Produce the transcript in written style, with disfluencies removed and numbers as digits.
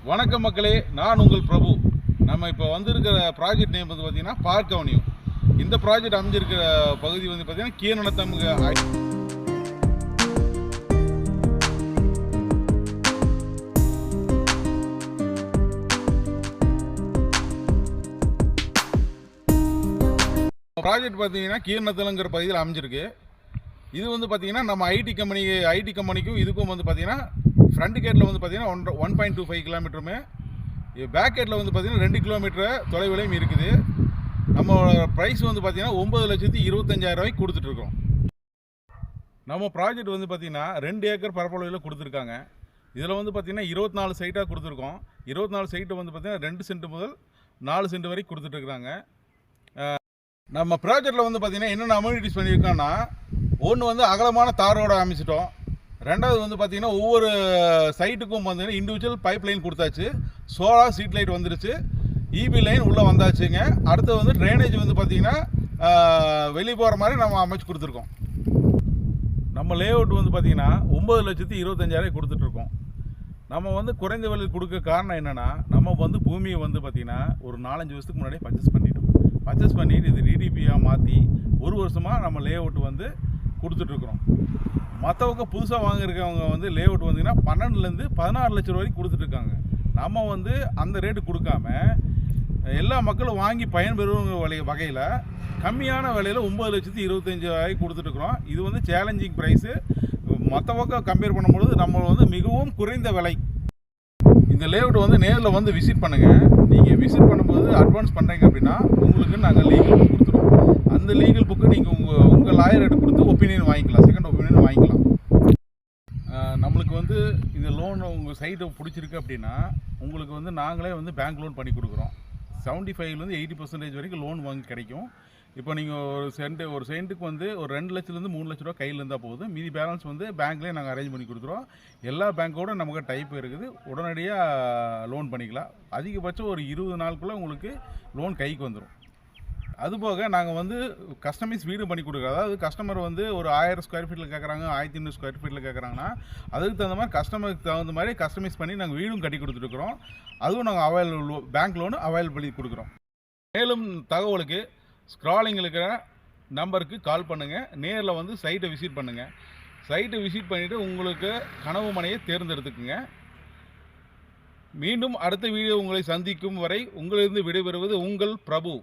வணக்கம் மக்களே, நான் உங்கள் பிரபு. நம்ம இப்போ வந்திருக்கிற ப்ராஜெக்ட் நேம் வந்து பார்த்தீங்கன்னா பார்க் அவென்யூ. இந்த ப்ராஜெக்ட் அமைஞ்சிருக்கிற பகுதி வந்து பார்த்தீங்கன்னா கீரநத்தம் ப்ராஜெக்ட் பார்த்தீங்கன்னா கீரநத்தம்ங்கிற பகுதியில் அமைஞ்சிருக்கு. இது வந்து பார்த்தீங்கன்னா நம்ம ஐடி கம்பெனிக்கும் இதுக்கும் வந்து பார்த்தீங்கன்னா ஃப்ரண்ட் கேட்டில் வந்து பார்த்தீங்கன்னா 1.25 கிலோமீட்டருமே, பேக் கேட்டில் வந்து பார்த்தீங்கன்னா 2 கிலோமீட்டர் தொலைவிலையும் இருக்குது. நம்மளோட ப்ரைஸ் வந்து பார்த்தீங்கன்னா 9,25,000 ரூபாய்க்கு கொடுத்துட்ருக்கோம். நம்ம ப்ராஜெக்ட் வந்து பார்த்தீங்கன்னா 2 ஏக்கர் பரப்பளவில் கொடுத்துருக்காங்க. இதில் வந்து பார்த்தீங்கன்னா 24 சைட்டாக கொடுத்துருக்கோம். 24 சைட்டை வந்து பார்த்தீங்கன்னா 2 சென்ட் முதல் 4 சென்ட் வரைக்கும் கொடுத்துட்ருக்குறாங்க. நம்ம ப்ராஜெக்டில் வந்து பார்த்தீங்கன்னா என்னென்ன அம்யூனிட்டிஸ் பண்ணியிருக்கோன்னா, ஒன்று வந்து அகலமான தார் ரோடு அமைச்சிட்டோம். ரெண்டாவது வந்து பார்த்தீங்கன்னா ஒவ்வொரு சைட்டுக்கும் பார்த்தீங்கன்னா இண்டிவிஜுவல் பைப் லைன் கொடுத்தாச்சு. சோலார் ஸ்ட்ரீட் லைட் வந்துருச்சு. இபி லைன் உள்ளே வந்தாச்சுங்க. அடுத்து வந்து ட்ரைனேஜ் வந்து பார்த்தீங்கன்னா வெளியே போகிற மாதிரி நம்ம அமைச்சு கொடுத்துருக்கோம். நம்ம லே அவுட் வந்து பார்த்தீங்கன்னா 9,25,000 கொடுத்துட்ருக்கோம். நம்ம வந்து குறைந்த விலையில் கொடுக்க காரணம் என்னென்னா, நம்ம வந்து பூமியை வந்து பார்த்திங்கன்னா ஒரு 4-5 வருஷத்துக்கு முன்னாடியே பர்ச்சேஸ் பண்ணிட்டு இது டிடிபியாக மாற்றி 1 வருஷமாக நம்ம லே அவுட் வந்து கொடுத்துட்ருக்குறோம். மற்றவங்க புதுசாக வாங்கியிருக்கவங்க வந்து லே அவுட் வந்தீங்கன்னா 12,000 16 லட்சம் வரைக்கும் கொடுத்துட்ருக்காங்க. நம்ம வந்து அந்த ரேட்டு கொடுக்காம எல்லா மக்களும் வாங்கி பயன்பெறுவங்க வகையில் கம்மியான விலையில் 9,25,000 கொடுத்துட்ருக்குறோம். இது வந்து சேலஞ்சிங் ப்ரைஸு. மற்றவங்க கம்பேர் பண்ணும்பொழுது நம்ம வந்து மிகவும் குறைந்த விலை. இந்த லேஅவுட் வந்து நேரில் வந்து விசிட் பண்ணுங்கள். நீங்கள் விசிட் பண்ணும்போது அட்வான்ஸ் பண்ணுறீங்க அப்படின்னா உங்களுக்கு நாங்கள் லீகல் புக் கொடுத்துருவோம். அந்த லீகல் புக்கு நீங்கள் உங்கள் லாயர்கிட்ட கொடுத்து ஒப்பீனியன் வாங்கிக்கலாம், செகண்ட் ஒப்பீனியன் வாங்கிக்கலாம். நம்மளுக்கு வந்து இந்த லோன் உங்கள் சைட்டை பிடிச்சிருக்கு அப்படின்னா உங்களுக்கு வந்து நாங்களே வந்து பேங்க் லோன் பண்ணி கொடுக்குறோம். 75% 80% வரைக்கும் லோன் வாங்கி கிடைக்கும். இப்போ நீங்கள் ஒரு சென்ட்டுக்கு வந்து ஒரு 2 லட்சத்துலேருந்து 3 லட்ச ரூபா கையில் இருந்தால் போதும். மீதி பேலன்ஸ் வந்து பேங்க்லேயே நாங்கள் அரேஞ்ச் பண்ணி கொடுத்துருவோம். எல்லா பேங்க்கோட நமக்கு டைப் இருக்குது. உடனடியாக லோன் பண்ணிக்கலாம். அதிகபட்சம் ஒரு 20 நாளுக்குள்ளே உங்களுக்கு லோன் கைக்கு வந்துடும். அதுபோக நாங்கள் வந்து கஸ்டமைஸ் வீடு பண்ணி கொடுக்குறோம். அதாவது கஸ்டமர் வந்து ஒரு 1000 ஸ்கொயர் ஃபீட்டில் கேட்குறாங்க, 1500 ஸ்கொயர் ஃபீட்டில் கேட்குறாங்கன்னா அதுக்கு தகுந்த மாதிரி கஸ்டமருக்கு தகுந்த மாதிரி கஸ்டமைஸ் பண்ணி நாங்கள் வீடும் கட்டி கொடுத்துருக்குறோம். அதுவும் நாங்கள் பேங்க் லோனு அவைலபிள் பண்ணி கொடுக்குறோம். மேலும் தகவலுக்கு ஸ்க்ராலிங்கில் இருக்கிற நம்பருக்கு கால் பண்ணுங்கள். நேரில் வந்து சைட்டை விசிட் பண்ணுங்கள். சைட்டை விசிட் பண்ணிவிட்டு உங்களுக்கு கனவு மனையை தேர்ந்தெடுத்துக்குங்க. மீண்டும் அடுத்த வீடியோ உங்களை சந்திக்கும் வரை உங்களிலிருந்து விடைபெறுவது உங்கள் பிரபு.